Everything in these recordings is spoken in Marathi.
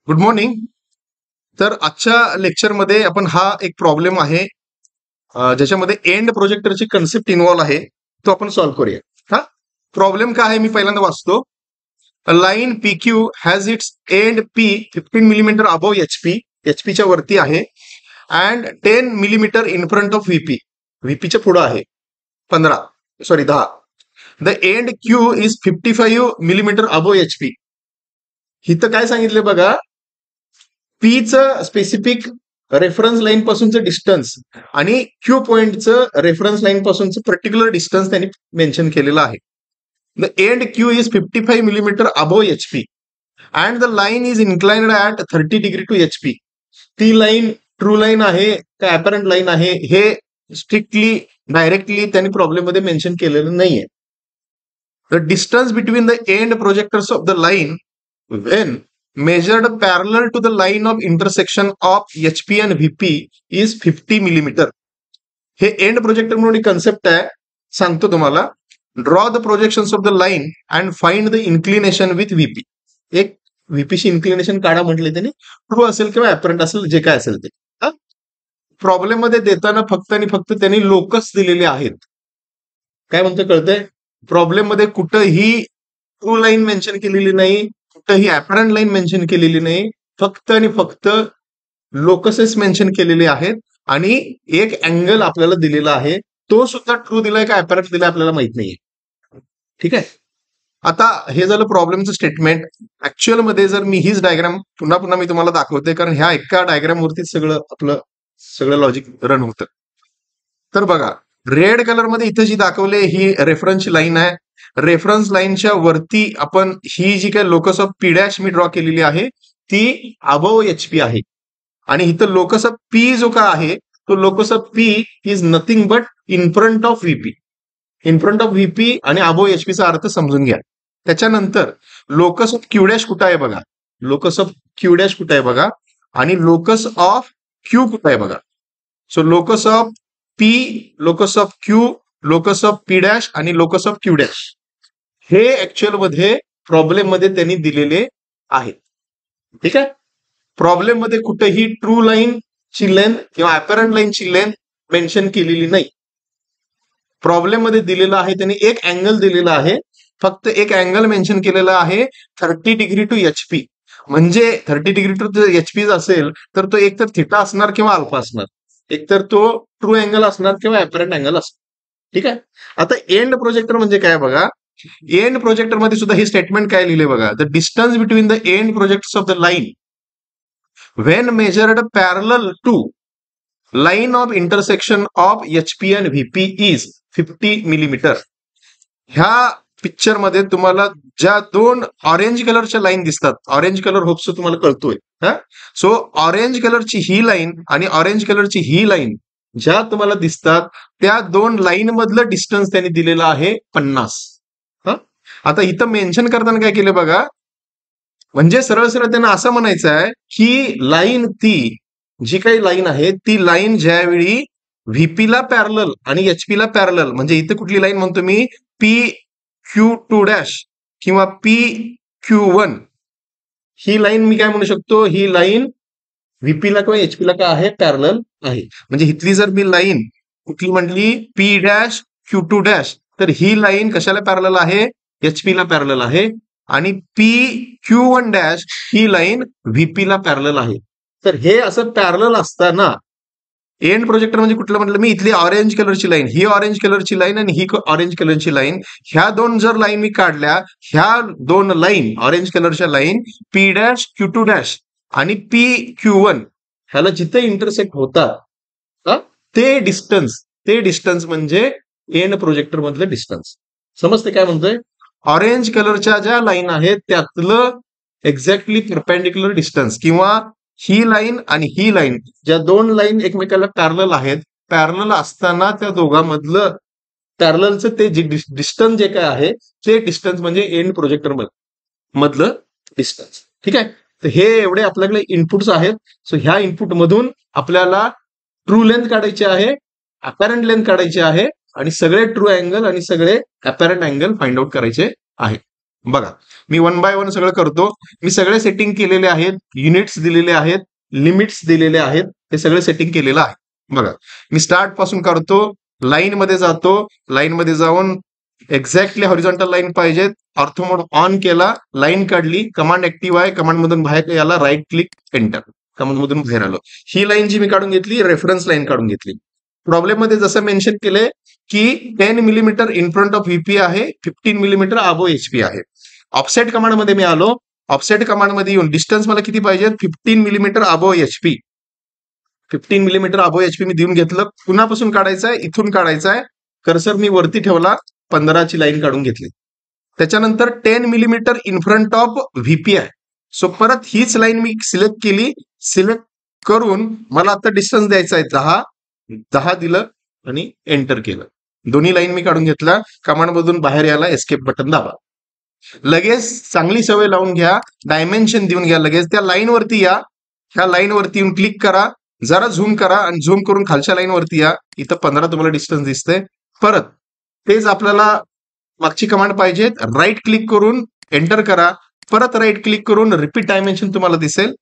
Good morning. तर आजच्या लेक्चरमध्ये आपण हा एक प्रॉब्लेम आहे ज्याच्यामध्ये एंड प्रोजेक्टरची कन्सेप्ट इन्व्हॉल्व आहे, तो आपण सॉल्व्ह करूया. हा प्रॉब्लेम काय आहे मी पहिल्यांदा वाचतो. A line P Q has its end P 15 millimetre above HP, एचपीच्या वरती आहे, and 10 millimetre in front of VP, व्हीपीच्या पुढे आहे 10. The end Q is 55 millimetre above HP. इथं काय सांगितलं बघा, पीचं स्पेसिफिक रेफरन्स लाईन पासूनचं डिस्टन्स आणि क्यू पॉइंटचं रेफरन्स लाईन पासूनचं पर्टिक्युलर डिस्टन्स त्यांनी मेन्शन केलेलं आहे. The end Q is 55 millimetre above HP and the line is inclined at 30 degree to HP. ती लाईन ट्रू लाईन आहे का अपॅरंट लाईन आहे हे स्ट्रिक्टली डायरेक्टली त्यांनी प्रॉब्लेम मध्ये मेन्शन केलेलं नाहीये. The distance between the end projectors of the line when measured parallel to the line of intersection of HP and VP is 50 millimetre. हे एंड प्रोजेक्टर म्हणून कन्सेप्ट आहे, सांगतो तुम्हाला. Draw the projections of the line and find the inclination with VP. एक व्हीपीची इन्क्लिनेशन काढा म्हटले त्यांनी, ट्रू असेल किंवा ऍपरंट असेल, जे काय असेल ते. प्रॉब्लेम मध्ये देताना फक्त आणि फक्त त्यांनी लोकस दिलेले आहेत. काय म्हणतं कळतंय? प्रॉब्लेम मध्ये कुठंही ट्रू लाईन मेन्शन केलेली नाही, कुठंही अपॅरंट लाईन मेन्शन केलेली नाही, फक्त आणि फक्त लोकसेस मेन्शन केलेले आहेत आणि एक अँगल आपल्याला दिलेला आहे, तो सुद्धा ट्रू दिलाय का अपॅरंट दिलाय आपल्याला माहित नाहीये. ठीक आहे. आता हे झालं प्रॉब्लेमचं स्टेटमेंट. ऍक्च्युअल मध्ये जर मी हीच डायग्राम पुन्हा पुन्हा मी तुम्हाला दाखवते, कारण ह्या एका डायग्राम वरतीच सगळं लॉजिक रन होतं. तर बघा, रेड कलर मध्ये इथं जी दाखवले ही रेफरन्सची लाईन आहे. रेफरन्स लाईनच्या वरती आपण ही जी काय locus of P dash me draw केलेली आहे ती अबव एचपी आहे, आणि इथं लोकस ऑफ पी जो का आहे तो locus of P is nothing but in front of VP. In front of VP आणि अबव एचपीचा अर्थ समजून घ्या. त्याच्यानंतर लोकस ऑफ क्यू डॅश कुठं आहे बघा, लोकस ऑफ क्यू डॅश कुठं आहे बघा, आणि लोकस ऑफ क्यू कुठं आहे बघा. So locus of P, locus of Q, locus of P dash आणि लोकस ऑफ क्यू डॅश हे ऍक्च्युअल मध्ये प्रॉब्लेम मध्ये त्यांनी दिलेले आहेत. ठीक आहे. प्रॉब्लेम मध्ये कुठेही ट्रू लाईन ची लेंथ किंवा अपॅरंट लाईन ची लेंथ मेन्शन केलेली नाही. प्रॉब्लेम मध्ये दिलेला आहे त्यांनी एक अँगल दिलेला आहे, फक्त एक अँगल मेन्शन केलेला आहे 30 डिग्री टू एचपी. म्हणजे 30 डिग्री टू एचपी असेल तर तो एकतर थिटा असणार किंवा अल्फा असणार, एकतर तो ट्रू अँगल असणार किंवा अपॅरंट अँगल असणार. ठीक आहे. आता एंड प्रोजेक्टर म्हणजे काय बघा, एंड प्रोजेक्टर मध्ये सुद्धा ही स्टेटमेंट काय लिहिले बघा. The distance between the end projects of the line when measured parallel to line of intersection of HP and VP is 50 millimetre. ह्या पिक्चर मध्ये तुम्हाला ज्या दोन ऑरेंज कलरच्या लाईन दिसतात, ऑरेंज कलर होप्स तुम्हाला कळतोय. सो ऑरेंज कलरची ही लाईन आणि ऑरेंज कलरची ही लाईन ज्या तुम्हाला दिसतात त्या दोन लाईन मधलं डिस्टन्स त्यांनी दिलेलं आहे 50. आता इथं मेन्शन करताना काय केलं बघा, म्हणजे सरळ सरळ त्यांना असं म्हणायचं आहे की लाईन ती जी काही लाईन आहे ती लाईन ज्यावेळी व्हीपीला पॅरलल आणि एचपीला पॅरलल, म्हणजे इथे कुठली लाईन म्हणतो मी, पी क्यू टू डॅश किंवा पी क्यू वन, ही लाईन मी काय म्हणू शकतो, ही लाईन व्हीपीला किंवा एचपीला काय आहे, पॅरलल आहे. म्हणजे इथली जर मी लाईन कुठली म्हटली, P dash Q two dash, तर ही लाईन कशाला पॅरलल आहे, एचपीला पॅरलल आहे, आणि पी क्यू वन डॅश ही लाईन व्हीपीला पॅरलल आहे. तर हे असं पॅरलल असताना एंड प्रोजेक्टर म्हणजे कुठलं म्हटलं मी, इथली ऑरेंज कलरची लाईन, ही ऑरेंज कलरची लाईन आणि ही ऑरेंज कलरची लाईन, ह्या दोन जर लाईन मी काढल्या, ह्या दोन लाईन ऑरेंज कलरच्या line P dash Q two dash आणि पी क्यू वन ह्याला जिथे इंटरसेक्ट होतात ते डिस्टन्स म्हणजे एंड प्रोजेक्टर मधलं डिस्टन्स. समजते काय म्हणतोय? ऑरेंज कलरच्या ज्या लाईन आहेत त्यातलं एक्झॅक्टली परपेंडिक्युलर डिस्टन्स, किंवा ही लाईन आणि ही लाईन ज्या दोन लाईन एकमेकाला पॅरलल आहेत, पॅरलल असताना त्या दोघांमधलं पॅरललचं ते जे डिस्टन्स जे काय आहे ते डिस्टन्स म्हणजे एंड प्रोजेक्टर मधलं डिस्टन्स. ठीक आहे. तर हे एवढे आपल्याकडे इनपुट्स आहेत. सो ह्या इनपुट मधून आपल्याला ट्रू लेंथ काढायची आहे, अपॅरंट लेंथ काढायची आहे, आणि सगळे ट्रू अँगल आणि सगळे अपॅरंट अँगल फाइंड आउट करायचे आहे. बघा, मी वन बाय वन सगळं करतो. मी सगळे सेटिंग केलेले आहेत, युनिट्स दिलेले आहेत, लिमिट्स दिलेले आहेत, हे सगळे सेटिंग केलेलं आहे. बघा, मी स्टार्ट पासून करतो, लाईन मध्ये जातो, लाईन मध्ये जाऊन एक्झॅक्टली हॉरिझॉन्टल लाईन पाहिजेत, ऑर्थो मोड ऑन केला, लाईन काढली, कमांड ऍक्टिव्ह आहे, कमांड मधून बाहेर याला राईट क्लिक एंटर, कमांड मधून बाहेर आलो. ही लाईन जी मी काढून घेतली, रेफरन्स लाईन काढून घेतली. प्रॉब्लेम मध्ये जसं मेन्शन केलंय की 10 millimetre in front of VP आहे, 15 मिलीमीटर अबो एचपी आहे. ऑफसेट कमांड मध्ये मी आलो, ऑफसेट कमांड मध्ये येऊन डिस्टन्स मला किती पाहिजे, 15 मिलीमीटर अबो एचपी, 15 मिलीमीटर अबो एचपी मी देऊन घेतलं. पुन्हापासून काढायचं आहे, इथून काढायचं आहे, कर्सर मी वरती ठेवला, 15ची लाईन काढून घेतली. त्याच्यानंतर 10 millimetre in front of VP आहे. सो परत हीच लाईन मी सिलेक्ट केली, सिलेक्ट करून मला आता डिस्टन्स द्यायचा आहे 10 दिलं आणि एंटर केलं. दोन्ही लाईन मी काढून घेतला. कमांड मधून बाहेर यायला एस्केप बटन दाबा. लगेच चांगली सवय लावून घ्या, डायमेन्शन देऊन घ्या. लगेच त्या लाईन वरती या, ह्या लाईन वरती येऊन क्लिक करा, जरा झूम करा आणि झूम करून खालच्या लाईन वरती या. इथं 15 तुम्हाला डिस्टन्स दिसतंय. परत तेच आपल्याला मागची कमांड पाहिजे, राईट क्लिक करून एंटर करा, परत राईट क्लिक करून रिपीट डायमेन्शन तुम्हाला दिसेल.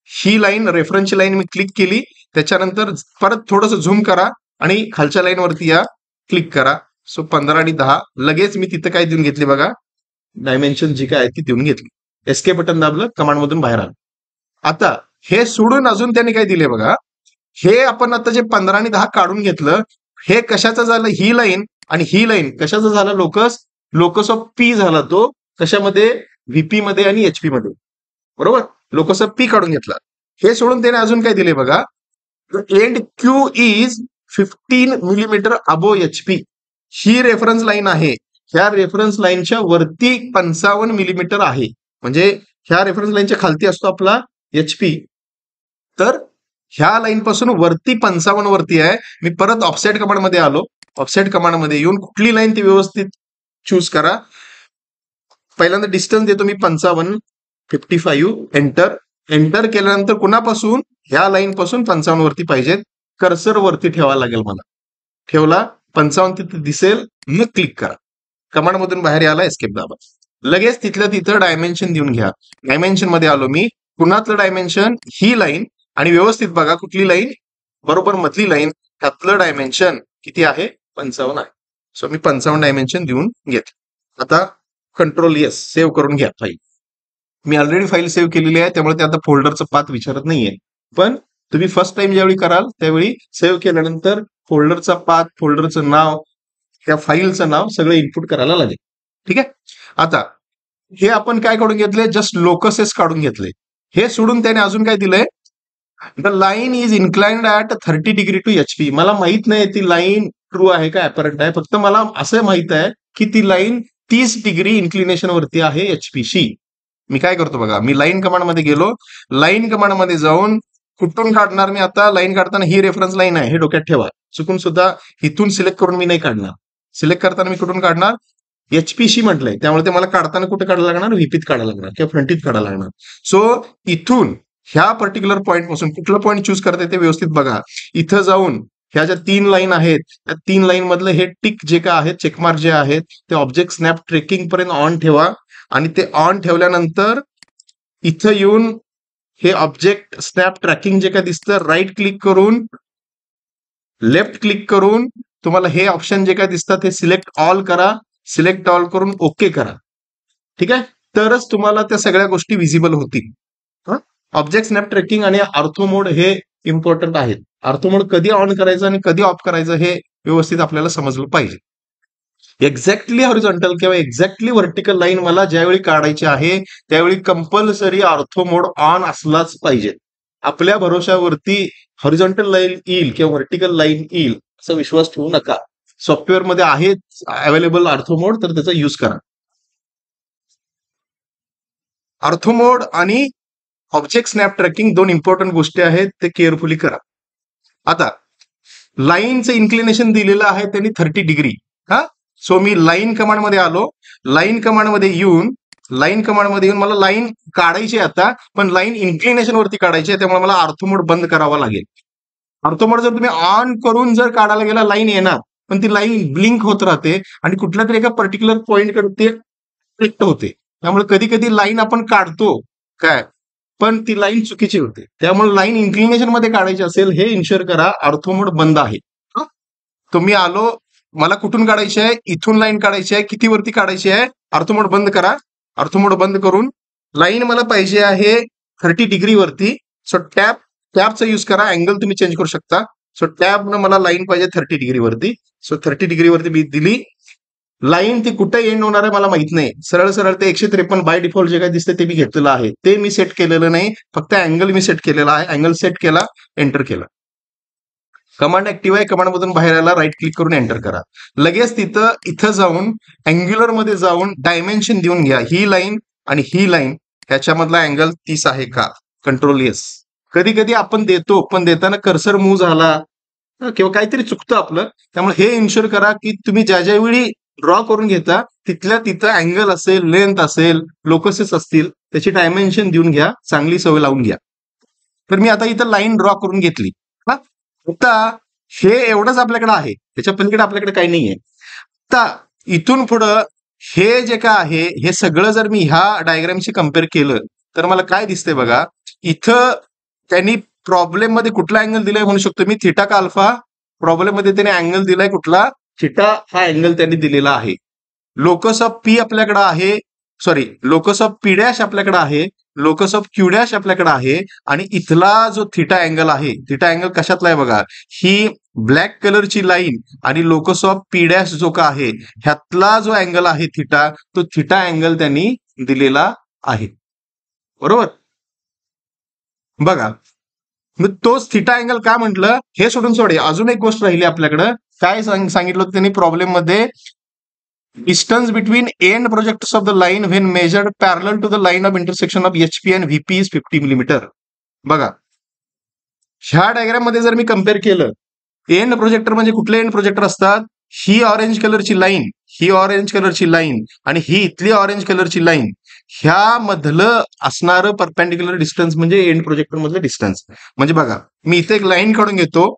ही लाईन रेफरन्सची लाईन मी क्लिक केली, त्याच्यानंतर परत थोडंसं झूम करा आणि खालच्या लाईन वरती या, क्लिक करा. सो 15 आणि 10 लगेच मी तिथं काय देऊन घेतली बघा, डायमेन्शन जी काय आहे ती देऊन घेतली. एस्केप बटन दाबलं, कमांड मधून बाहेर आलं. आता हे सोडून अजून त्यांनी काय दिले बघा, हे आपण आता जे 15 आणि 10 काढून घेतलं, हे कशाचं झालं, ही लाईन आणि ही लाईन कशाचं झालं, लोकस ऑफ पी झाला तो. कशामध्ये, व्हीपी मध्ये आणि एचपी मध्ये, बरोबर. लोकस ऑफ पी काढून घेतला. हे सोडून त्याने अजून काय दिले बघा, end Q is 15 millimetre above HP. He reference line आहे, ह्या रेफरन्स लाईनच्या वरती 55 मिलीमीटर आहे. म्हणजे ह्या रेफरन्स लाईनच्या खालती असतो आपला एचपी, तर ह्या लाईन पासून वरती 55 वरती आहे. मी परत ऑफसेट कमांड मध्ये आलो, ऑफसेट कमांड मध्ये येऊन कुठली लाईन ती व्यवस्थित चूज करा. पहिल्यांदा डिस्टन्स देतो मी 55 एंटर. एंटर केल्यानंतर कुणापासून, ह्या लाईन पासून 55 वरती पाहिजेत. कर्सर वरती ठेवावा लागेल मला, ठेवला, 55 तिथे दिसेल, मग क्लिक करा. कमांड मधून बाहेर यायला एस्केप दाबा. लगेच तिथल्या तिथं डायमेन्शन देऊन घ्या. डायमेन्शन मध्ये आलो मी, कुणातलं डायमेन्शन, ही लाईन, आणि व्यवस्थित बघा कुठली लाईन, बरोबर मधली लाईन, त्यातलं डायमेन्शन किती आहे, 55 आहे. सो मी 55 डायमेन्शन देऊन घेतलं. आता कंट्रोल एस, सेव्ह करून घ्या फाईल. मी ऑलरेडी फाईल सेव्ह केलेली आहे, त्यामुळे ते आता फोल्डरचं पाथ विचारत नाहीये. पण तुम्ही फर्स्ट टाइम ज्यावेळी कराल त्यावेळी सेव्ह केल्यानंतर फोल्डरचा पाथ, फोल्डरचं नाव, त्या फाईलचं नाव सगळं इनपुट करायला लागेल. ठीक आहे. आता हे आपण काय काढून घेतले, जस्ट लोकसेस काढून घेतले. हे सोडून त्याने अजून काय दिलंय, the line is inclined at 30 degree to HP. मला माहित नाही ती लाईन ट्रू आहे का अपरंट आहे, फक्त मला असं माहित आहे की ती लाईन 30 डिग्री इन्क्लिनेशन वरती आहे एचपीशी. मी काय करतो बघा, मी लाईन कमांड मध्ये गेलो, लाईन कमांड मध्ये जाऊन कुठून काढणार मी आता, लाईन काढताना ही रेफरन्स लाईन आहे हे डोक्यात ठेवा. चुकून सुद्धा इथून सिलेक्ट करून मी नाही काढणार. सिलेक्ट करताना मी कुठून काढणार, एचपीशी म्हटलंय, त्यामुळे ते मला काढताना कुठे काढायला लागणार, व्हीपीत काढायला लागणार किंवा फ्रंटीत काढायला लागणार. सो इथून ह्या पर्टिक्युलर पॉईंट पासून कुठलं पॉईंट चूज करता येते व्यवस्थित बघा. इथं जाऊन ह्या ज्या 3 लाईन आहेत, त्या 3 लाईन मधलं हे टिक जे काय आहेत, चेकमार्क जे आहेत, ते ऑब्जेक्ट स्नॅप ट्रेकिंग पर्यंत ऑन ठेवा. आणि ते ऑन ठेवल्यानंतर इथं येऊन हे ऑब्जेक्ट स्नॅप ट्रॅकिंग जे काय दिसतं, राईट क्लिक करून, लेफ्ट क्लिक करून तुम्हाला हे ऑप्शन जे काय दिसतात हे सिलेक्ट ऑल करा. सिलेक्ट ऑल करून ओके करा. ठीक आहे, तरच तुम्हाला त्या सगळ्या गोष्टी विजिबल होतील. ऑब्जेक्ट स्नॅप ट्रेकिंग आणि ऑर्थो मोड हे इम्पॉर्टंट आहेत. ऑर्थो मोड कधी ऑन करायचं आणि कधी ऑफ करायचं हे व्यवस्थित आपल्याला समजलं पाहिजे. एक्झॅक्टली हॉरिझॉन्टल किंवा एक्झॅक्टली व्हर्टिकल लाईन मला ज्यावेळी काढायची आहे त्यावेळी कंपल्सरी ऑर्थो मोड ऑन असलाच पाहिजे. आपल्या भरोशावरती हॉरिझॉन्टल लाईन येईल किंवा व्हर्टिकल लाईन येईल असा विश्वास ठेवू नका. सॉफ्टवेअरमध्ये आहे अवेलेबल ऑर्थो मोड, तर त्याचा यूज करा. ऑर्थो मोड आणि ऑब्जेक्ट स्नॅप ट्रॅकिंग 2 इम्पॉर्टंट गोष्टी आहेत, ते केअरफुली करा. आता लाईनचं इन्क्लिनेशन दिलेलं आहे त्यांनी 30 डिग्री. सो मी लाईन कमांड मध्ये आलो, लाईन कमांड मध्ये येऊन मला लाईन काढायची आता, पण लाईन इन्क्लिनेशन वरती काढायची आहे, त्यामुळे मला ऑर्थो मोड बंद करावा लागेल. ऑर्थो मोड जर तुम्ही ऑन करून जर काढायला गेला लाईन येणार, पण ती लाईन ब्लिंक होत राहते आणि कुठल्या तरी एका पर्टिक्युलर पॉईंट कडे रिफ्लेक्ट होते. त्यामुळे कधी कधी लाईन आपण काढतो काय, पण ती लाईन चुकीची होते. त्यामुळे लाईन इन्क्लिनेशन मध्ये काढायची असेल हे इन्शुअर करा ऑर्थो मोड बंद आहे. हं? तुम्ही आलो, मला कुठून काढायची आहे, इथून लाईन काढायची आहे, किती वरती काढायची आहे, ऑर्थो मोड बंद करा. ऑर्थो मोड बंद करून लाईन मला पाहिजे आहे 30 डिग्री वरती. सो टॅबचा यूज करा, अँगल तुम्ही चेंज करू शकता. सो टॅबनं मला लाईन पाहिजे 30 डिग्री वरती. सो 30 डिग्री वरती मी दिली लाईन. ती कुठे एंड होणार आहे मला माहित नाही. सरळ सरळ ते 153 बाय डिफॉल्ट जे काय दिसते ते मी घेतलेलं आहे, ते मी सेट केलेलं नाही. फक्त अँगल मी सेट केलेला आहे. अँगल सेट केला, एंटर केला. कमांड ऍक्टिव्ह आहे, कमांड मधून बाहेर यायला राईट क्लिक करून एंटर करा. लगेच इथं जाऊन अँग्युलर मध्ये जाऊन डायमेन्शन देऊन घ्या. ही लाईन आणि ही लाईन ह्याच्यामधला अँगल 30 आहे का, कंट्रोल येस. कधी कधी आपण देतो, पण देताना कर्सर मूव्ह झाला किंवा काहीतरी चुकतं आपलं. त्यामुळे हे इन्शुअर करा की तुम्ही ज्या ज्यावेळी ड्रॉ करून घेता तिथल्या तिथं अँगल असेल, लेंथ असेल, लोकसेस असतील, त्याची डायमेन्शन देऊन घ्या. चांगली सवय लावून घ्या. तर मी आता इथं लाईन ड्रॉ करून घेतली. हा, आता हे एवढंच आपल्याकडे आहे, त्याच्या पलीकडे आपल्याकडे काही नाहीये. आता इथून पुढं हे जे काय आहे हे सगळं जर मी ह्या डायग्रामशी कम्पेअर केलं तर मला काय दिसतंय बघा. इथं त्यांनी प्रॉब्लेम मध्ये कुठला अँगल दिलाय म्हणू शकतो मी, थिटा का अल्फा. प्रॉब्लेम मध्ये त्याने अँगल दिलाय कुठला, थिटा हा अँगल त्यांनी दिलेला आहे. लोकस ऑफ पी आपल्याकडे आहे, sorry locus of P dash आपल्याकडे आहे, लोकस ऑफ क्यू डॅश आपल्याकडे आहे. आणि इथला जो थिटा अँगल आहे, थिटा अँगल कशातला आहे बघा, ही ब्लॅक कलरची लाईन आणि लोकस ऑफ पी डॅश जो का आहे ह्यातला जो अँगल आहे थिटा, तो थिटा अँगल त्यांनी दिलेला आहे. बरोबर बघा. मग तोच थिटा अँगल का म्हटलं हे सोडून अजून एक गोष्ट राहिली आपल्याकडं. काय सांगितलं होतं त्यांनी प्रॉब्लेम मध्ये, distance between end projects of the line when measured parallel to the line of intersection of HP and VP is 50 millimetre. बघा ह्या डायग्राम मध्ये जर मी कम्पेअर केलं, एंड प्रोजेक्टर म्हणजे कुठले एंड प्रोजेक्टर असतात, ही ऑरेंज कलरची लाईन, ही ऑरेंज कलरची लाईन आणि ही इथली ऑरेंज कलरची लाईन, ह्या मधलं असणारं परपेंडिक्युलर डिस्टन्स म्हणजे एंड प्रोजेक्टर मधलं डिस्टन्स. म्हणजे बघा मी इथे एक लाईन काढून घेतो,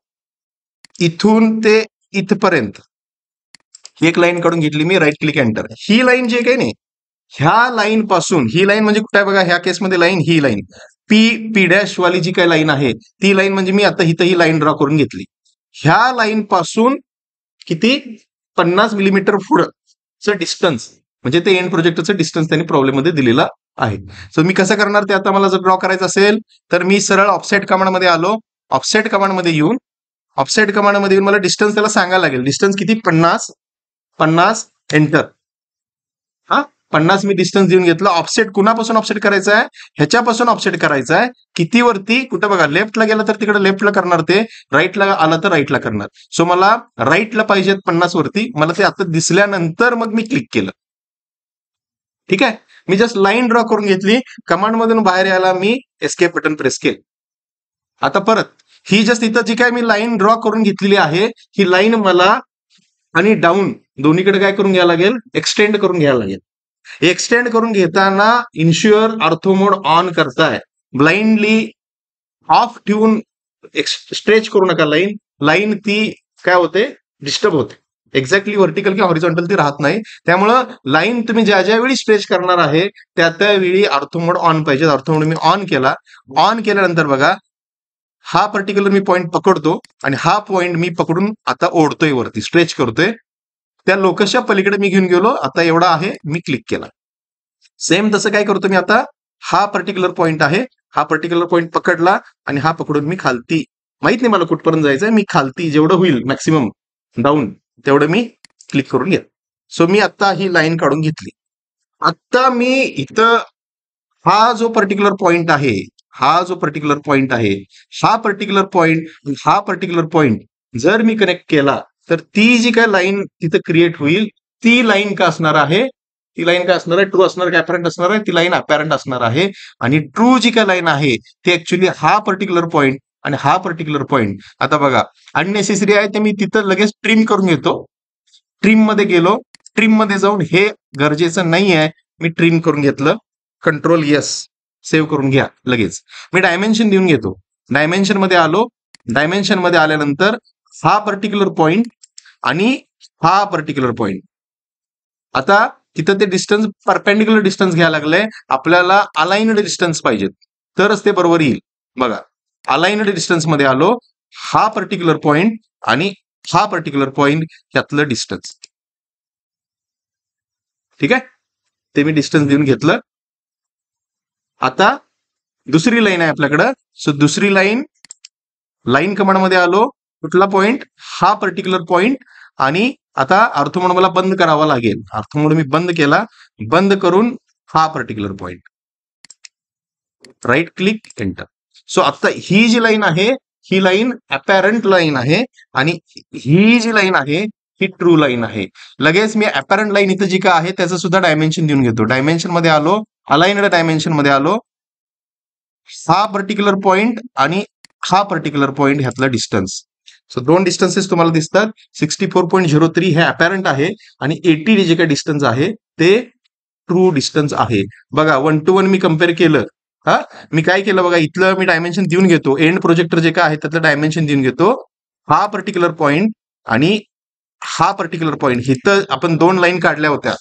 इथून ते इथपर्यंत ही एक लाईन काढून घेतली मी, राईट क्लिक एंटर. ही लाईन जे काही नाही, ह्या लाईन पासून, ही लाईन म्हणजे कुठे आहे बघा, ह्या केसमध्ये लाईन, ही लाईन पी डॅश वाली जी काही लाईन आहे ती लाईन म्हणजे मी आता इथं ही लाईन ड्रॉ करून घेतली. ह्या लाईन पासून किती 50 मिलीमीटर पुढचं डिस्टन्स म्हणजे ते एंड प्रोजेक्टरचं डिस्टन्स त्यांनी प्रॉब्लेम मध्ये दिलेला आहे. सो मी कसं करणार ते आता मला जर ड्रॉ करायचं असेल तर मी सरळ ऑफसेट कमांड मध्ये आलो. ऑफसेट कमांड मध्ये येऊन मला डिस्टन्स त्याला सांगायला लागेल. डिस्टन्स किती, 50 एंटर. हा 50 मी डिस्टन्स देऊन घेतलं. ऑफसेट कुणापासून ऑफसेट करायचं आहे, ह्याच्यापासून ऑफसेट करायचं आहे. किती वरती, कुठं बघा, लेफ्टला गेला तर तिकडे लेफ्टला करणार, ते राईटला आला तर राईटला करणार. सो मला राईटला पाहिजेत 50 वरती. मला ते आता दिसल्यानंतर मग मी क्लिक केलं. ठीक आहे, मी जस्ट लाईन ड्रॉ करून घेतली. कमांड मधून बाहेर यायला मी एस्केप बटन प्रेस केलं. आता परत ही जस्ट इथं जी काय मी लाईन ड्रॉ करून घेतलेली आहे, ही लाईन मला आणि डाऊन दोन्हीकडे काय करून घ्यायला लागेल, एक्सटेंड करून घ्यायला लागेल. एक्सटेंड करून घेताना इन्शुअर ऑर्थो मोड ऑन करताय. ब्लाइंडली ऑफ ठेवून स्ट्रेच करू नका. लाईन ती काय होते, डिस्टर्ब होते. एक्झॅक्टली व्हर्टिकल किंवा हॉरिझॉन्टल ती राहत नाही. त्यामुळं लाईन तुम्ही ज्या ज्यावेळी स्ट्रेच करणार आहे त्या त्यावेळी ऑर्थो मोड ऑन पाहिजे. ऑर्थो मोड मी ऑन केला. ऑन केल्यानंतर बघा हा पर्टिक्युलर मी पॉईंट पकडतो आणि हा पॉईंट मी पकडून आता ओढतोय वरती, स्ट्रेच करतोय. त्या लोकसच्या पलीकडे मी घेऊन गेलो. आता एवढा आहे, मी क्लिक केला. सेम तसं काय करतो मी आता, हा पर्टिक्युलर पॉईंट आहे, हा पर्टिक्युलर पॉईंट पकडला आणि हा पकडून मी खालती, माहित नाही मला कुठपर्यंत जायचंय, मी खालती जेवढं होईल मॅक्सिमम डाऊन तेवढं मी क्लिक करून घेत. सो मी आता ही लाईन काढून घेतली. आता मी इथं हा जो पर्टिक्युलर पॉईंट आहे, हा पर्टिक्युलर पॉईंट जर मी कनेक्ट केला तर ती जी काय लाईन तिथं क्रिएट होईल ती लाईन का असणार आहे, ट्रू असणार का अपॅरंट असणार आहे, ती लाईन अपॅरंट असणार आहे. आणि ट्रू जी काय लाईन आहे ती ऍक्च्युली हा पर्टिक्युलर पॉईंट आणि हा पर्टिक्युलर पॉईंट. आता बघा अननेसेसरी आहे ते मी तिथं लगेच ट्रिम करून घेतो. ट्रिम मध्ये गेलो, ट्रिम मध्ये जाऊन हे गरजेचं नाही आहे, मी ट्रिम करून घेतलं. कंट्रोल येस, सेव्ह करून घ्या. लगेच मी डायमेन्शन देऊन घेतो. डायमेन्शन मध्ये आलो. डायमेन्शन मध्ये आल्यानंतर हा पर्टिक्युलर पॉईंट आणि हा पर्टिक्युलर पॉईंट, आता तिथं ते डिस्टन्स परपेंडिक्युलर डिस्टन्स घ्यायला लागलंय, आपल्याला अलाइन्ड डिस्टन्स पाहिजेत तरच ते बरोबर येईल. बघा अलाइन्ड डिस्टन्स मध्ये आलो, हा पर्टिक्युलर पॉइंट आणि हा पर्टिक्युलर पॉइंट यातलं डिस्टन्स. ठीक आहे, ते मी डिस्टन्स देऊन घेतलं. आता दुसरी लाईन आहे आपल्याकडं. सो दुसरी लाईन कमांड मध्ये आलो, कुठला पॉइंट, हा पर्टिक्युलर पॉइंट. आणि आता ऑर्थो मोड मला बंद करावा लागेल. ऑर्थो मोड मी बंद केला, बंद करून हा particular point, right click enter. So आता ही जी लाईन आहे ही लाईन अपॅरंट लाईन आहे आणि ही जी लाईन आहे ही ट्रू लाईन आहे. लगेच मी अपॅरंट लाईन इथं जी काय आहे त्याचं सुद्धा डायमेन्शन देऊन घेतो. डायमेन्शन मध्ये आलो, अलाइन्ड डायमेन्शन मध्ये आलो, हा पर्टिक्युलर पॉइंट आणि हा पर्टिक्युलर पॉइंट ह्यातला डिस्टन्स. सो दोन डिस्टन्सेस तुम्हाला दिसतात. 64.03 हे अपॅरंट आहे आणि 80 जे काही डिस्टन्स आहे ते ट्रू डिस्टन्स आहे. बघा 1 to 1 मी कम्पेअर केलं. हा मी काय केलं बघा, इथलं मी डायमेन्शन देऊन घेतो, एंड प्रोजेक्टर जे काय आहे त्यातलं डायमेन्शन देऊन घेतो. हा पर्टिक्युलर पॉइंट आणि हा पर्टिक्युलर पॉइंट, इथं आपण दोन लाईन काढल्या होत्या.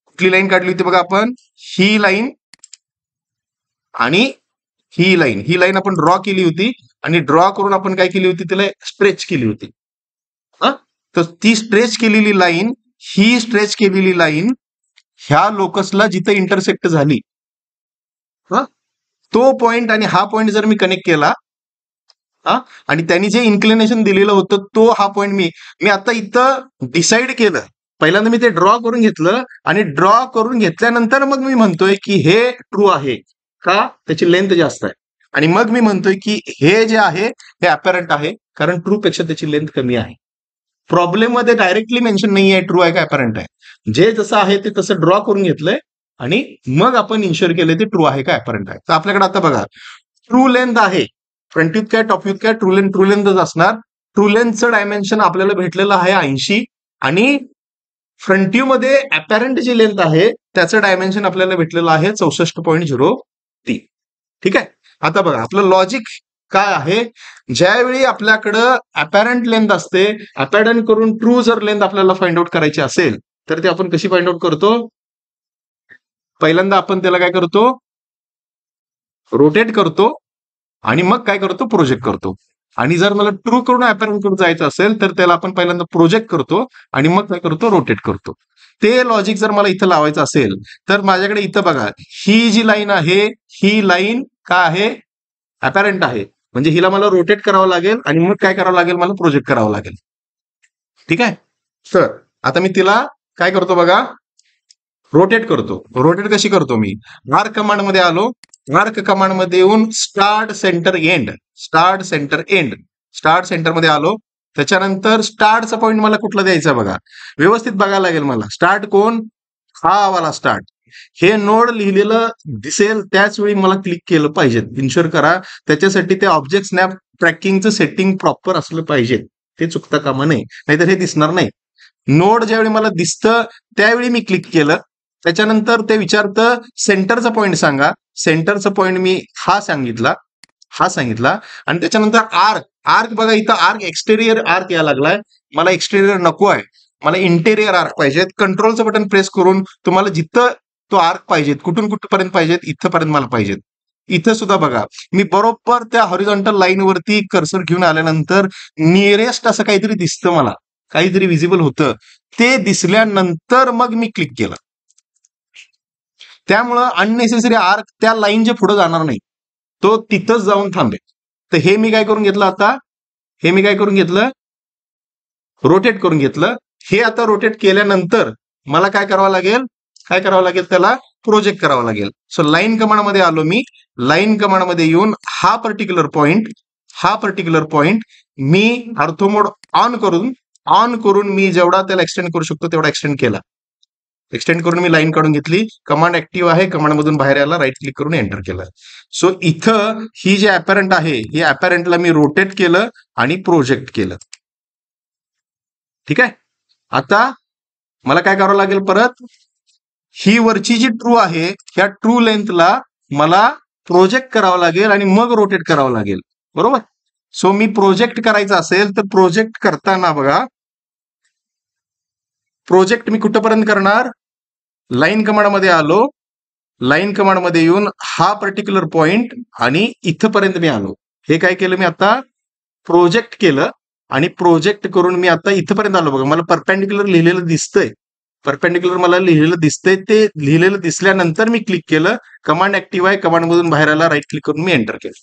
कुठली लाईन काढली होती बघा आपण, ही लाईन आणि ही लाईन आपण ड्रॉ केली होती आणि ड्रॉ करून आपण काय केली होती, त्याला स्ट्रेच केली होती. तर ती स्ट्रेच केलेली लाईन, ही स्ट्रेच केलेली लाईन ह्या लोकसला जिथं इंटरसेक्ट झाली, तो पॉइंट आणि हा पॉइंट जर मी कनेक्ट केला आणि त्यांनी जे इन्क्लिनेशन दिलेलं होतं तो हा पॉइंट मी आता इथं डिसाईड केलं. पहिल्यांदा मी ते ड्रॉ करून घेतलं आणि ड्रॉ करून घेतल्यानंतर मग मी म्हणतोय की हे ट्रू आहे का, त्याची लेंथ जास्त आहे. आणि मग मी म्हणतोय की हे जे आहे हे अपॅरंट आहे, कारण ट्रू पेक्षा त्याची लेंथ कमी आहे. प्रॉब्लेम मध्ये डायरेक्टली मेन्शन नाही आहे ट्रू आहे का अपॅरंट आहे. जे जसं आहे ते तसं ड्रॉ करून घेतलंय आणि मग आपण इन्शुअर केले ते ट्रू आहे का अपॅरंट आहे. तर आपल्याकडे आता बघा ट्रू लेंथ आहे, फ्रंट व्ह्यूत काय टॉप व्ह्यूत काय ट्रू लेंथच असणार. ट्रू लेंथचं डायमेन्शन आपल्याला भेटलेलं आहे 80 आणि फ्रंट व्ह्यू मध्ये अपॅरंट जी लेंथ आहे त्याचं डायमेन्शन आपल्याला भेटलेलं आहे 64.03. ठीक आहे, आता बघा आपलं लॉजिक काय आहे. ज्यावेळी आपल्याकडं अपॅरंट लेंथ असते, अपॅरंट करून ट्रू जर लेंथ आपल्याला फाइंड आउट करायची असेल तर ते आपण कशी फाइंड आउट करतो. पहिल्यांदा आपण त्याला काय करतो, रोटेट करतो आणि मग काय करतो, प्रोजेक्ट करतो. आणि जर मला ट्रू करून अपॅरंट करून जायचं असेल तर त्याला आपण पहिल्यांदा प्रोजेक्ट करतो आणि मग काय करतो, रोटेट करतो. ते लॉजिक जर मला इथं लावायचं असेल तर माझ्याकडे इथं बघा ही जी लाईन आहे ही लाईन काय आहे, अपॅरंट आहे. म्हणजे हिला मला रोटेट करावं लागेल आणि मग काय करावं लागेल, मला प्रोजेक्ट करावं लागेल. ठीक आहे, तर आता मी तिला काय करतो बघा, रोटेट करतो. रोटेट कशी करतो मी, आर्क कमांड मध्ये आलो, आर्क कमांड मध्ये येऊन स्टार्ट सेंटर एंड मध्ये आलो. त्याच्यानंतर स्टार्टचा पॉईंट मला कुठला द्यायचा बघा, व्यवस्थित बघायला लागेल मला. स्टार्ट कोण, हा वाला स्टार्ट. हे नोड लिहिलेलं दिसेल त्याच वेळी मला क्लिक केलं पाहिजे. इन्शुअर करा त्याच्यासाठी ते ऑब्जेक्ट स्नॅप ट्रॅकिंगचं सेटिंग प्रॉपर असलं पाहिजे, ते चुकता कामा नये, नाहीतर हे दिसणार नाही. नोड ज्यावेळी मला दिसतं त्यावेळी मी क्लिक केलं, त्याच्यानंतर ते विचारतं सेंटरचा पॉईंट सांगा. सेंटरचा पॉईंट मी हा सांगितला आणि त्याच्यानंतर आर्क बघा इथं आर्क एक्सटेरियर आर्क यायला लागलाय. मला एक्सटेरियर नको आहे, मला इंटेरियर आर्क पाहिजेत. कंट्रोलचं बटन प्रेस करून तुम्हाला जिथं तो आर्क पाहिजेत, कुठून कुठपर्यंत पाहिजेत, इथंपर्यंत मला पाहिजेत. इथं सुद्धा बघा मी बरोबर त्या हॉरिझॉन्टल लाईन वरती कर्सर घेऊन आल्यानंतर नियरेस्ट असं काहीतरी दिसतं, मला काहीतरी विजिबल होतं. ते दिसल्यानंतर मग मी क्लिक केलं. त्यामुळं अननेसेसरी आर्क त्या लाईनच्या पुढे जाणार नाही, तो तिथंच जाऊन थांबेल. तर हे मी काय करून घेतलं, आता हे मी काय करून घेतलं, रोटेट करून घेतलं. हे आता रोटेट केल्यानंतर मला काय करावं लागेल, त्याला प्रोजेक्ट करावं लागेल. सो लाईन कमांड मध्ये आलो मी. लाईन कमांड मध्ये येऊन हा particular point me ortho mode on करून मी जेवढा त्याला एक्सटेंड करू शकतो तेवढा एक्सटेंड केला. एक्सटेंड करून मी लाईन काढून घेतली. कमांड ऍक्टिव्ह आहे, कमांड मधून बाहेर यायला राईट क्लिक करून एंटर केलं. सो इथं ही जे अपॅरंट आहे, ही अपॅरंटला मी रोटेट केलं आणि प्रोजेक्ट केलं. ठीक आहे, आता मला काय करावं लागेल, परत ही वरची जी ट्रू आहे ह्या ट्रू लेंथला मला प्रोजेक्ट करावं लागेल आणि मग रोटेट करावं लागेल, बरोबर. सो मी प्रोजेक्ट करायचं असेल तर प्रोजेक्ट करताना बघा, प्रोजेक्ट मी कुठपर्यंत करणार, लाईन कमांडमध्ये आलो, लाईन कमांडमध्ये येऊन हा पर्टिक्युलर पॉइंट आणि इथपर्यंत मी आलो. हे काय केलं मी आता प्रोजेक्ट केलं आणि प्रोजेक्ट करून मी आता इथपर्यंत आलो. बघा मला परपेंडिक्युलर लिहिलेलं दिसतंय, परपेंडिक्युलर मला लिहिलेलं दिसतंय. ते लिहिलेलं दिसल्यानंतर मी क्लिक केलं, कमांड ऍक्टिव्ह आहे, कमांडमधून बाहेर आला, राईट क्लिक करून मी एंटर केलं.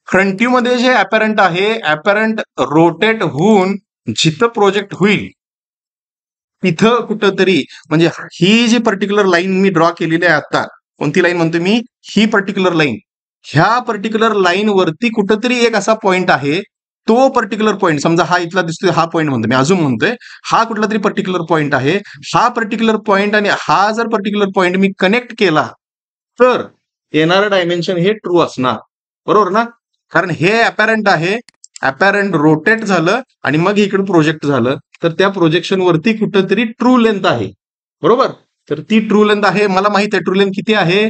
फ्रंट व्ह्यू मध्ये जे अपॅरंट आहे, अपॅरंट रोटेट होऊन जिथं प्रोजेक्ट होईल तिथं कुठंतरी, म्हणजे ही जी पर्टिक्युलर लाईन मी ड्रॉ केलेली आहे आता, कोणती लाईन म्हणतो मी, ही पर्टिक्युलर लाईन, ह्या पर्टिक्युलर लाईन वरती कुठंतरी एक असा पॉइंट आहे, तो पर्टिक्युलर पॉइंट समजा हा इथला दिसतोय, हा पॉइंट म्हणतो मी, अजून म्हणतोय हा कुठला तरी पर्टिक्युलर पॉइंट आहे, हा पर्टिक्युलर पॉइंट आणि हा जर पर्टिक्युलर पॉइंट मी कनेक्ट केला तर येणारं डायमेन्शन हे ट्रू असणार, बरोबर ना. कारण हे अपॅरंट आहे, अपॅरंट रोटेट झालं आणि मग इकडे प्रोजेक्ट झालं, तर त्या प्रोजेक्शन वरती कुठंतरी ट्रू लेंथ आहे, बरोबर. तर ती ट्रू लेंथ आहे, मला माहित आहे ट्रू लेंथ किती आहे,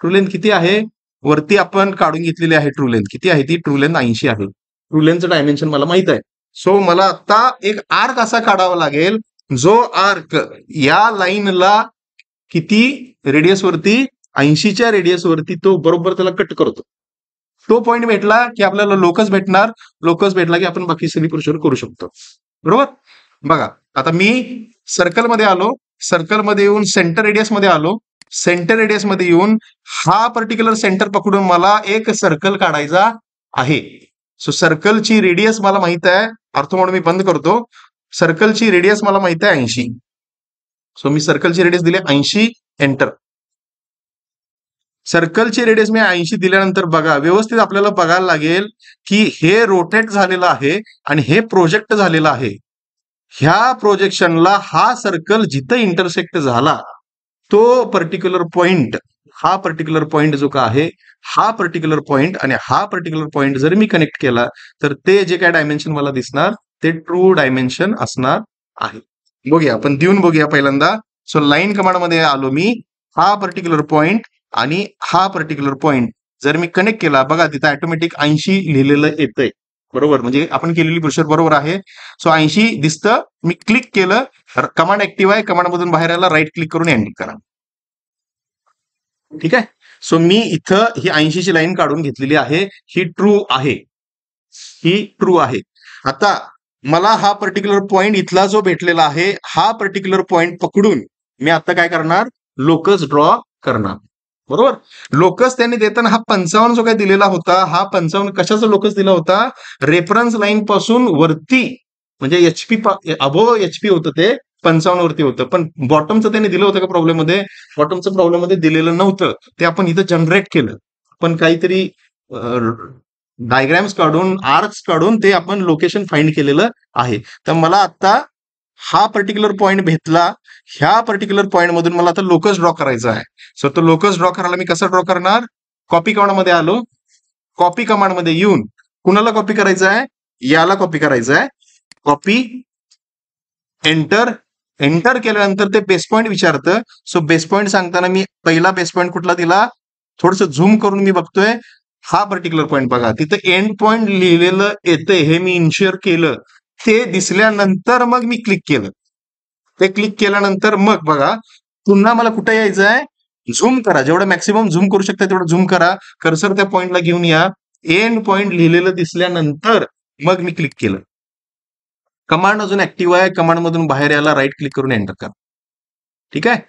ट्रू लेंथ किती आहे, वरती आपण काढून घेतलेली आहे ट्रू लेंथ किती आहे, ती ट्रू लेंथ 80 आहे. ट्रू लेंथचं डायमेन्शन मला माहित आहे. सो मला आता एक आर्क असा काढावा लागेल, जो आर्क या लाईनला किती रेडियस वरती, 80च्या रेडियस वरती तो बरोबर त्याला कट करतो. तो पॉइंट भेटला की आपल्याला लोकस भेटणार, लोकस भेटला की आपण बाकी सगळी प्रोसिजर करू शकतो, बरोबर. बघा आता मी सर्कलमध्ये आलो, सर्कलमध्ये येऊन सेंटर रेडियस मध्ये आलो, सेंटर रेडियस मध्ये येऊन हा पर्टिक्युलर सेंटर पकडून मला एक सर्कल काढायचा आहे. सो सर्कलची रेडियस मला माहित आहे, अर्थ म्हणून मी बंद करतो. सर्कलची रेडियस मला माहित आहे 80. सो मी सर्कलची रेडियस दिली 80, एंटर. सर्कलची रेडियस मी 80 दिल्यानंतर बघा व्यवस्थित आपल्याला बघायला लागेल की हे रोटेट झालेलं आहे आणि हे प्रोजेक्ट झालेलं आहे. ह्या प्रोजेक्शनला हा सर्कल जिथं इंटरसेक्ट झाला तो पर्टिक्युलर पॉइंट, हा पर्टिक्युलर पॉइंट जो का आहे, हा पर्टिक्युलर पॉइंट आणि हा पर्टिक्युलर पॉइंट जर मी कनेक्ट केला तर ते जे काय डायमेन्शन मला दिसणार ते ट्रू डायमेन्शन असणार आहे. बघूया आपण देऊन बघूया पहिल्यांदा. सो लाईन कमांडमध्ये आलो मी, हा पर्टिक्युलर पॉइंट आणि हा पर्टिक्युलर पॉइंट जर मी कनेक्ट केला, बघा तिथं ऑटोमॅटिक 80 लिहिलेलं येतंय, बरोबर, म्हणजे आपण केलेली प्रोसिजर बरोबर आहे. सो 80 दिसतं, मी क्लिक केलं, कमांड ऍक्टिव्ह आहे, कमांड मधून बाहेर आला, राईट क्लिक करून एंटर करा. ठीक आहे. सो मी इथं ही 80 ची लाईन काढून घेतलेली आहे, ही ट्रू आहे, ही ट्रू आहे. आता मला हा पर्टिक्युलर पॉइंट इथला जो भेटलेला आहे, हा पर्टिक्युलर पॉइंट पकडून मी आता काय करणार, लोकस ड्रॉ करणार, बरोबर. लोकस त्यांनी देताना हा 55 जो काही दिलेला होता, हा 55 कशाचा लोकस दिला होता, रेफरन्स लाईन पासून वरती, म्हणजे एचपी अबो एचपी होतं ते 55 वरती होतं. पण बॉटमचं त्यांनी दिलं होतं का प्रॉब्लेम मध्ये, बॉटमचं प्रॉब्लेम मध्ये दिलेलं नव्हतं, ते आपण इथं जनरेट केलं. पण काहीतरी डायग्राम्स काढून, आर्क्स काढून ते आपण लोकेशन फाइंड केलेलं आहे. तर मला आता हा पर्टिक्युलर पॉइंट भेटला, ह्या पर्टिक्युलर पॉइंट मधून मला आता लोकस ड्रॉ करायचा आहे. सो तो लोकस ड्रॉ करायला मी कसं ड्रॉ करणार, कॉपी कमांडमध्ये आलो, कॉपी कमांडमध्ये येऊन कुणाला कॉपी करायचं आहे, याला कॉपी करायचं आहे, कॉपी, एंटर. एंटर केल्यानंतर ते बेस पॉइंट विचारतं. सो बेस पॉइंट सांगताना मी पहिला बेस पॉइंट कुठला दिला, थोडस झूम करून मी बघतोय, हा पर्टिक्युलर पॉइंट बघा तिथं एंड पॉइंट लिहिलेलं येतंय, हे मी इन्शुअर केलं. ते दिसल्यानंतर मग मी क्लिक केलं, ते क्लिक केल्यानंतर मग बघा पुन्हा मला कुठे यायचं आहे, झूम करा, जेवढं मॅक्सिमम झूम करू शकता तेवढं झूम करा, कर्सर त्या पॉइंटला घेऊन या, एंड पॉइंट लिहिलेलं दिसल्यानंतर मग मी क्लिक केलं. कमांड अजून ऍक्टिव्ह आहे, कमांड मधून बाहेर यायला राईट क्लिक करून एंटर करा. ठीक आहे.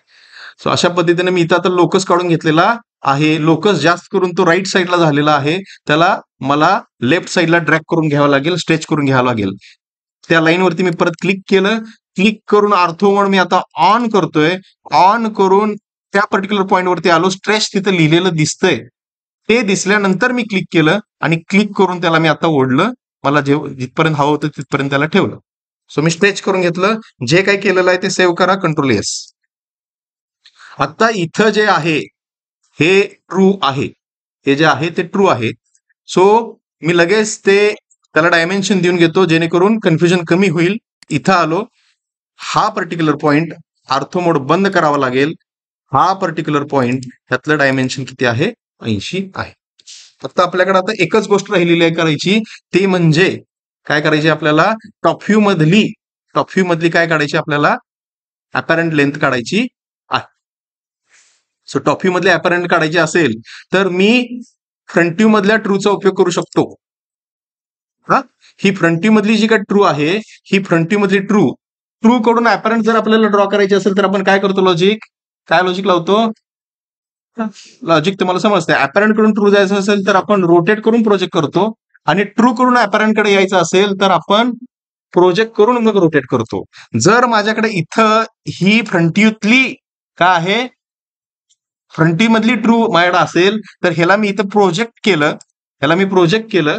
सो अशा पद्धतीने मी इथं आता लोकस काढून घेतलेला आहे. लोकस जास्त करून तो राईट साईडला झालेला आहे, त्याला मला लेफ्ट साईडला ड्रॅग करून घ्यावं लागेल, स्ट्रेच करून घ्यावं लागेल. त्या लाईनवरती मी परत क्लिक केलं, क्लिक करून ऑर्थो मी आता ऑन करतोय, ऑन करून त्या पर्टिक्युलर पॉइंट वरती आलो, स्ट्रेच तिथं लिहिलेलं दिसतंय, ते दिसल्यानंतर मी क्लिक केलं आणि क्लिक करून त्याला मी आता ओढलं, मला जिथपर्यंत हवं होतं तिथपर्यंत त्याला ठेवलं. सो मी स्ट्रेच करून घेतलं, जे काही केलेलं आहे ते सेव्ह करा, कंट्रोल एस. आता इथं जे आहे हे ट्रू आहे, हे जे आहे ते ट्रू आहे. सो मी लगेच ते त्याला डायमेन्शन देऊन घेतो, जेणेकरून कन्फ्युजन कमी होईल. इथं आलो, हा पर्टिक्युलर पॉइंट ऑर्थो मोड बंद करावा लागेल, हा पर्टिक्युलर पॉइंट ह्यातलं डायमेन्शन किती आहे, 80 आहे. फक्त आपल्याकडे आता एकच गोष्ट राहिलेली आहे करायची, ती म्हणजे काय करायची आपल्याला, टॉप व्ह्यू मधली काय काढायची आपल्याला, अपॅरंट लेंथ काढायची आहे. सो टॉप व्ह्यू मधले अपॅरंट काढायची असेल तर मी फ्रंट व्ह्यू मधल्या ट्रूचा उपयोग करू शकतो. हा, ही फ्रंट व्ह्यू मधली जी काय ट्रू आहे, ही फ्रंट व्ह्यू मधली ट्रू कडून अपॅरंट जर आपल्याला ड्रॉ करायची असेल तर आपण काय करतो? काय लॉजिक लावतो? लॉजिक तुम्हाला समजतंय. अपॅरंट कडून ट्रू जायचं असेल तर आपण रोटेट करून प्रोजेक्ट करतो, आणि ट्रू कडून अपॅरंट कडे यायचं असेल तर आपण प्रोजेक्ट करून मग रोटेट करतो. जर माझ्याकडे इथं ही फ्रंट व्ह्यूतली काय आहे, फ्रंट व्ह्यू मधली ट्रू माझ्याकडे असेल तर ह्याला मी इथं प्रोजेक्ट केलं.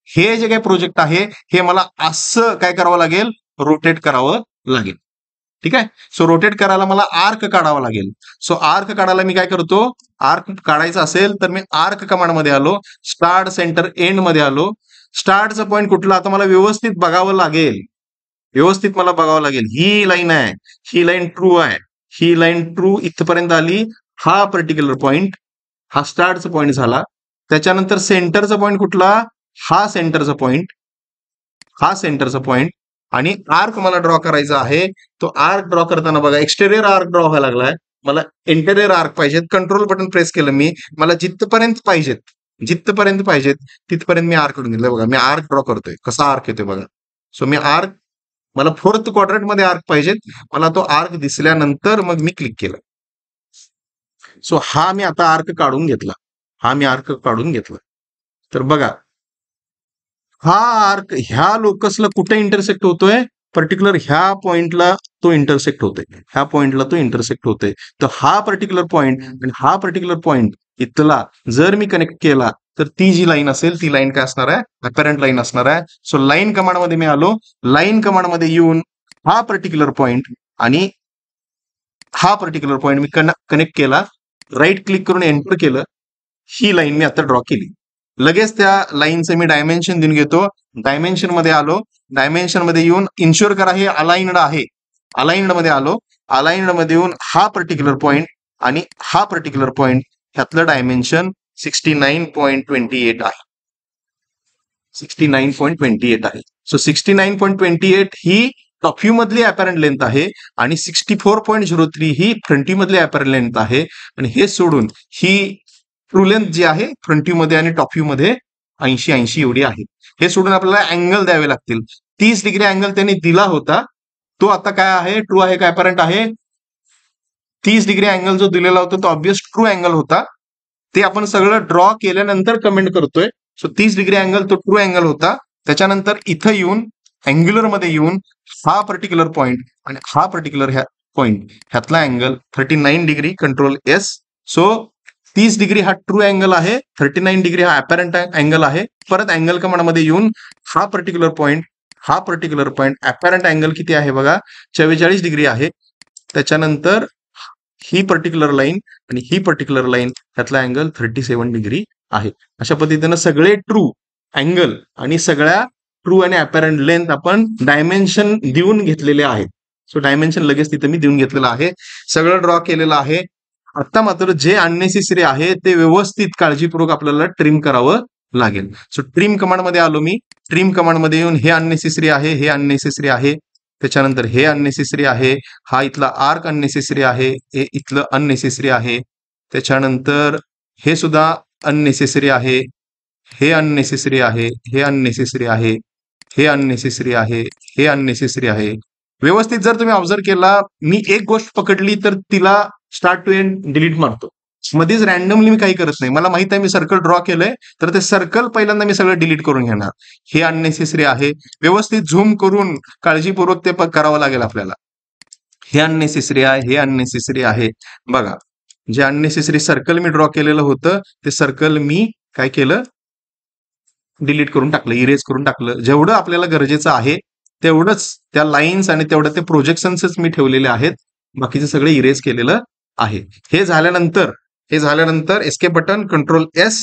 हे जे काही प्रोजेक्ट आहे हे मला असं काय करावं लागेल? रोटेट करावं लागेल. ठीक आहे. सो रोटेट करायला मला आर्क काढावा लागेल. सो आर्क काढायला मी काय करतो? आर्क काढायचा असेल तर मी आर्क कमांड मध्ये आलो, स्टार्ट सेंटर एंड मध्ये आलो. स्टार्टचा पॉईंट कुठला आता मला व्यवस्थित बघावं लागेल. मला बघावं लागेल. ही लाईन आहे, ही लाईन ट्रू आहे, ही लाईन ट्रू इथपर्यंत आली. हा पर्टिक्युलर पॉईंट हा स्टार्टचा पॉईंट झाला. त्याच्यानंतर सेंटरचा पॉईंट कुठला? हा सेंटरचा पॉईंट. आणि आर्क मला ड्रॉ करायचा आहे. तो आर्क ड्रॉ करताना बघा एक्सटेरियर आर्क ड्रॉ व्हायला लागलाय. मला इंटेरियर आर्क पाहिजेत. कंट्रोल बटन प्रेस केलं मी, मला जिथपर्यंत पाहिजेत तिथपर्यंत मी आर्क कडून घेतलं. बघा मी आर्क ड्रॉ करतोय, कसा आर्क येतोय बघा. सो मी आर्क, मला फोर्थ क्वाड्रंट मध्ये आर्क पाहिजेत. मला तो आर्क दिसल्यानंतर मग मी क्लिक केलं. सो हा मी आता आर्क काढून घेतला. तर बघा हा आर्क ह्या लोकसला कुठे इंटरसेक्ट होतोय? पर्टिक्युलर ह्या पॉइंटला तो इंटरसेक्ट होतोय. तर हा पर्टिक्युलर पॉइंट आणि हा पर्टिक्युलर पॉइंट इथला जर मी कनेक्ट केला तर ती जी लाईन असेल ती लाईन काय असणार आहे? अपॅरंट लाईन असणार आहे. सो लाईन कमांड मध्ये मी आलो. लाईन कमांड मध्ये येऊन हा पर्टिक्युलर पॉइंट आणि हा पर्टिक्युलर पॉइंट मी कनेक्ट केला. राईट क्लिक करून एंटर केलं. ही लाईन मी आता ड्रॉ केली. लगेच त्या लाईनचे मी डायमेन्शन देऊन घेतो. डायमेन्शन मध्ये आलो. डायमेन्शन मध्ये येऊन इन्शुअर करा हे अलाइन्ड आहे. अलाइन्ड मध्ये आलो. अलाइन्ड मध्ये येऊन हा पर्टिक्युलर पॉइंट आणि हा पर्टिक्युलर पॉइंट ह्यातलं डायमेन्शन 69.28 आहे. 69.28 आहे. सो 69.28 ही टॉप व्ह्यू मधली अपॅरंट लेंथ आहे आणि 64.03 ही फ्रंट व्ह्यू मधली अपॅरंट लेंथ आहे. आणि हे सोडून ही ट्रू लेंथ जी आहे फ्रंट व्ह्यू मध्ये आणि टॉप व्ह्यू मध्ये 80 एवढी आहे. हे सोडून आपल्याला अँगल द्यावे लागतील. 30 डिग्री अँगल त्यांनी दिला होता, तो आता काय आहे? ट्रू आहे का अपॅरंट आहे? 30 डिग्री अँगल जो दिलेला होता तो ऑब्वियस ट्रू अँगल होता. ते आपण सगळं ड्रॉ केल्यानंतर कमेंट करतोय. सो 30 डिग्री अँगल तो ट्रू अँगल होता. त्याच्यानंतर इथं येऊन अँग्युलर मध्ये येऊन हा पर्टिक्युलर पॉइंट आणि हा पर्टिक्युलर पॉइंट ह्यातला angle 39 degree, control S. So 30 degree हा ट्रू अँगल आहे, 39 डिग्री हा अपॅरंट अँगल आहे. परत अँगल कमांड मध्ये येऊन हा पर्टिक्युलर पॉइंट अपॅरंट अँगल किती आहे बघा? 44 डिग्री आहे. त्याच्यानंतर ही पर्टिक्युलर लाईन आणि ही पर्टिक्युलर लाईन ह्यातला अँगल 37 डिग्री आहे. अशा पद्धतीनं सगळे ट्रू अँगल आणि सगळ्या ट्रू आणि अपॅरंट लेंथ आपण डायमेन्शन देऊन घेतलेले आहेत. सो डायमेन्शन लगेच तिथे मी देऊन घेतलेलं आहे, सगळं ड्रॉ केलेलं आहे. आता मात्र जे अननेसेसरी आहे ते व्यवस्थित काळजीपूर्वक आपल्याला ट्रिम करावं लागेल. सो ट्रिम कमांड मध्ये आलो मी. ट्रिम कमांड मध्ये येऊन हे अननेसेसरी आहे, त्याच्यानंतर हे अननेसेसरी आहे, हा इथला आर्क अननेसेसरी आहे, हे इथलं अननेसेसरी आहे. त्याच्यानंतर हे सुद्धा अननेसेसरी आहे, हे अननेसेसरी आहे, हे अननेसेसरी आहे, हे अननेसेसरी आहे, हे अननेसेसरी आहे. व्यवस्थित जर तुम्ही ऑब्झर्व केला, मी एक गोष्ट पकडली तर तिला स्टार्ट टू एंड डिलीट मारतो. मध्येच रॅन्डमली मी काही करत नाही. मला माहित आहे मी सर्कल ड्रॉ केलंय तर ते सर्कल पहिल्यांदा मी सगळं डिलीट करून घेणार. हे अननेसेसरी आहे, व्यवस्थित झूम करून काळजीपूर्वक ते करावं लागेल आपल्याला. हे अननेसेसरी आहे, हे अननेसेसरी आहे. बघा जे अननेसेसरी सर्कल मी ड्रॉ केलेलं होतं ते सर्कल मी काय केलं? डिलीट करून टाकलं, इरेज करून टाकलं. जेवढं आपल्याला गरजेचं आहे तेवढंच त्या लाईन्स आणि तेवढं ते प्रोजेक्शन्सच मी ठेवलेले आहेत. बाकीचे सगळे इरेज केलेलं आहे. हे झाल्यानंतर एस्केप बटन, कंट्रोल एस.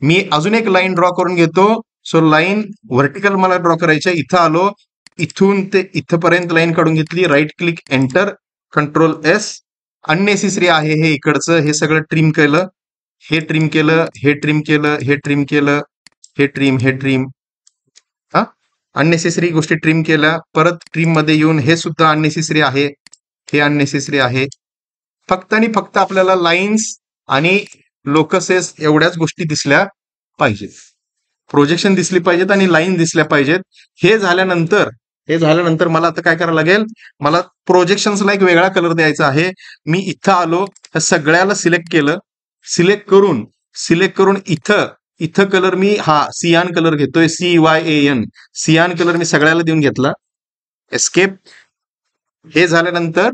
मी अजून एक लाईन ड्रॉ करून घेतो. सो लाईन व्हर्टिकल मला ड्रॉ करायची आहे. इथं आलो, इथून ते इथपर्यंत लाईन काढून घेतली. Right click, enter, control S. Unnecessary आहे हे इकडचं, हे सगळं ट्रिम केलं, हे ट्रिम केलं, हे ट्रिम केलं, हे ट्रिम केलं, हे ट्रिम. हा, अननेसेसरी गोष्टी ट्रिम केल्या. परत ट्रिम मध्ये येऊन हे सुद्धा अननेसेसरी आहे, हे अननेसेसरी आहे. फक्त आणि फक्त आपल्याला लाईन्स आणि लोकसेस एवढ्याच गोष्टी दिसल्या पाहिजेत. प्रोजेक्शन दिसली पाहिजेत आणि लाईन दिसल्या पाहिजेत. हे झाल्यानंतर मला आता काय करावं लागेल, मला प्रोजेक्शन्सला एक वेगळा कलर द्यायचा आहे. मी इथं आलो, ह्या सगळ्याला सिलेक्ट केलं. सिलेक्ट करून इथं कलर मी सियान कलर घेतोय, CYAN. सियान कलर मी सगळ्याला देऊन घेतला. एस्केप. हे झाल्यानंतर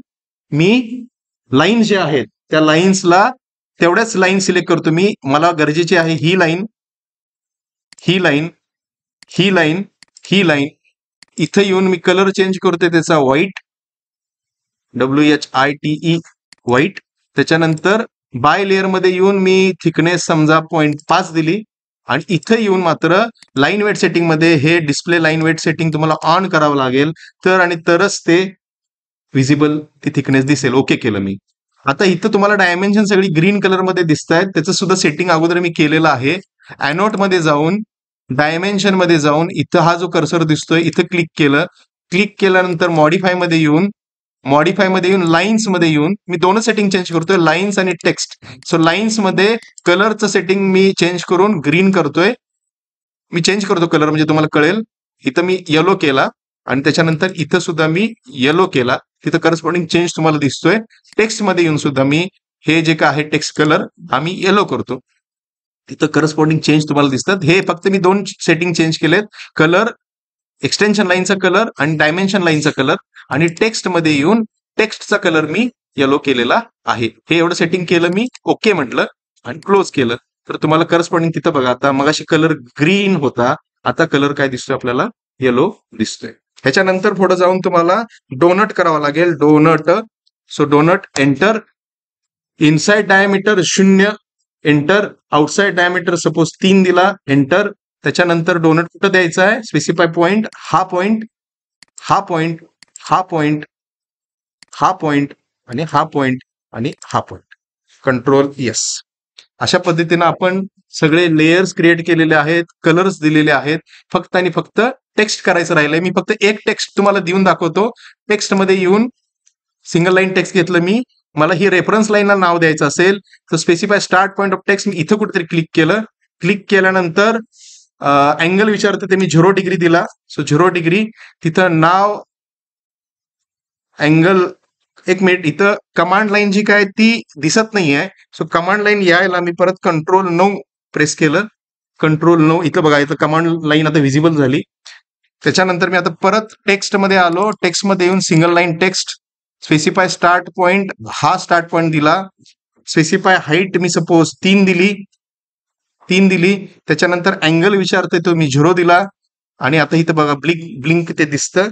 मी लाईन जे आहेत त्या लाईन्सला तेवढ्याच लाईन सिलेक्ट करतो मी. मला गरजेची आहे ही लाईन, ही लाईन, ही लाईन, ही लाईन. इथं येऊन मी कलर चेंज करतोय त्याचा व्हाईट, WHITE व्हाईट. त्याच्यानंतर बाय लेअर मध्ये येऊन मी थिकनेस समजा 0.5 दिली आणि इथं येऊन मात्र लाईन वेट सेटिंग मध्ये हे डिस्प्ले लाईन वेट सेटिंग तुम्हाला ऑन करावं लागेल, तरच ते विजिबल ती थिकनेस दिसेल. ओके केलं मी. आता इथं तुम्हाला डायमेन्शन सगळी ग्रीन कलर मध्ये दिसत आहेत. त्याचं सुद्धा सेटिंग अगोदर मी केलेलं आहे. अॅनोट मध्ये जाऊन डायमेन्शन मध्ये जाऊन इथं हा जो कर्सर दिसतोय इथं क्लिक केलं. क्लिक केल्यानंतर मॉडिफाय मध्ये येऊन लाईन्स मध्ये येऊन मी दोनच सेटिंग चेंज करतोय, लाईन्स आणि टेक्स्ट. सो लाईन्स मध्ये कलरचं सेटिंग मी चेंज करून ग्रीन करतोय. मी चेंज करतो कलर म्हणजे तुम्हाला कळेल. इथं मी येलो केला आणि त्याच्यानंतर इथं सुद्धा मी येलो केला. तिथं करस्पॉन्डिंग चेंज तुम्हाला दिसतोय. टेक्स्ट मध्ये येऊन सुद्धा मी हे जे काय आहे टेक्स्ट कलर आम्ही येलो करतो. तिथं करस्पॉन्डिंग चेंज तुम्हाला दिसतात. हे फक्त मी दोन सेटिंग चेंज केलेत, कलर एक्सटेन्शन लाईनचा कलर आणि डायमेन्शन लाईनचा कलर. आणि टेक्स्ट मध्ये येऊन टेक्स्टचा कलर मी येलो केलेला आहे. हे एवढं सेटिंग केलं मी. ओके म्हटलं आणि क्लोज केलं. तर तुम्हाला करस्पॉन्डिंग तिथं बघा, आता मगाशी कलर ग्रीन होता, आता कलर काय दिसतोय आपल्याला, येलो दिसतोय. ह्याच्यानंतर पुढे जाऊन तुम्हाला डोनट करावं लागेल. Donut. So donut enter. Inside diameter 0 enter. Outside diameter suppose 3 दिला, एंटर. त्याच्यानंतर डोनट कुठं द्यायचा आहे, स्पेसिफाय पॉइंट, हा पॉइंट, हा पॉइंट, हा पॉइंट, हा पॉइंट आणि हा पॉइंट आणि हा पॉइंट. Control yes. अशा पद्धतीनं आपण सगळे लेयर्स क्रिएट केलेले आहेत, कलर्स दिलेले आहेत. फक्त आणि फक्त टेक्स्ट करायचं राहिलंय. मी फक्त एक टेक्स्ट तुम्हाला देऊन दाखवतो. टेक्स्ट मध्ये येऊन सिंगल लाईन टेक्स्ट घेतलं मी. मला ही रेफरन्स लाईनला नाव द्यायचं असेल तर specify start point of text me इथं कुठेतरी क्लिक केलं. क्लिक केल्यानंतर अँगल विचारते ते मी 0 डिग्री दिला. So 0 degree. तिथं नाव अँगल, एक मिनिट, इथं कमांड लाईन जी काय ती दिसत नाहीये. सो कमांड लाईन यायला मी परत कंट्रोल 9 प्रेस केलं. कंट्रोल 9. इथं बघा, इथं कमांड लाईन आता व्हिजिबल झाली. त्याच्यानंतर मी आता परत टेक्स्ट मध्ये आलो. टेक्स्ट मध्ये येऊन single line text, specify start point, हा स्टार्ट पॉइंट दिला. स्पेसिफाय हाईट मी सपोज 3 दिली. त्याच्यानंतर अँगल विचारते तो मी 0 दिला. आणि आता इथं बघा ब्लिंक ते दिसतं.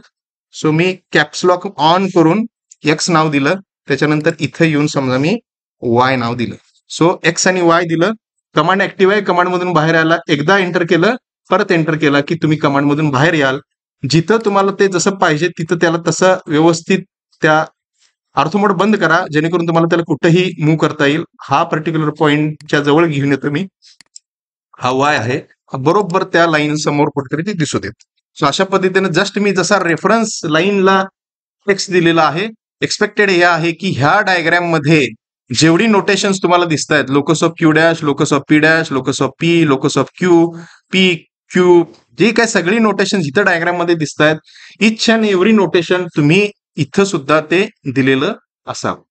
सो मी कॅप्सलॉक ऑन करून एक्स नाव दिलं. त्याच्यानंतर इथं येऊन समजा मी वाय नाव दिलं. सो एक्स आणि वाय दिलं. कमांड ऍक्टिव्ह आहे. कमांड मधून बाहेर यायला एकदा एंटर केलं, परत एंटर केला की तुम्ही कमांड मधून बाहेर याल. जिथं तुम्हाला ते जसं पाहिजे तिथं त्याला तसं व्यवस्थित त्या ऑर्थो मोड बंद करा, जेणेकरून तुम्हाला त्याला कुठेही मूव्ह करता येईल. हा पर्टिक्युलर पॉइंटच्या जवळ घेऊन येतो मी. हा वाय आहे, बरोबर त्या लाईन समोर कुठेतरी ते दिसू देत. सो अशा पद्धतीने जस्ट मी जसा रेफरन्स लाईनला टेक्स्ट दिलेला आहे, एक्सपेक्टेड हे आहे की ह्या डायग्राम मध्ये जेवढी नोटेशन्स तुम्हाला दिसत आहेत, locus of Q dash, locus of P dash, locus of P, locus of Q, P Q, जे काय सगळी नोटेशन इथं डायग्राम मध्ये दिसत आहेत, इच अँड एव्हरी नोटेशन तुम्ही इथं सुद्धा ते दिलेलं असावं.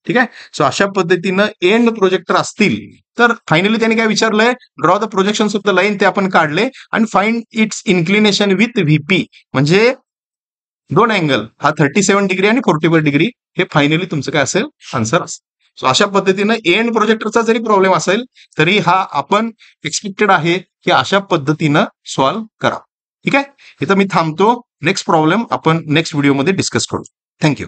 ठीक आहे. सो अशा पद्धतीनं एंड प्रोजेक्टर असतील तर फायनली त्यांनी काय विचारलंय, draw the projections of the line, ते आपण काढले. आणि find its inclination with VP, म्हणजे दोन अँगल, हा 37 डिग्री आणि 45 डिग्री, हे फायनली तुमचं काय असेल, आन्सर असेल. सो अशा पद्धतीनं एंड प्रोजेक्टरचा जरी प्रॉब्लेम असेल तरी हा आपण एक्सपेक्टेड आहे की अशा पद्धतीनं सॉल्व्ह करा. ठीक आहे. इथं मी थांबतो. नेक्स्ट प्रॉब्लेम आपण नेक्स्ट व्हिडिओमध्ये डिस्कस करू. थँक्यू.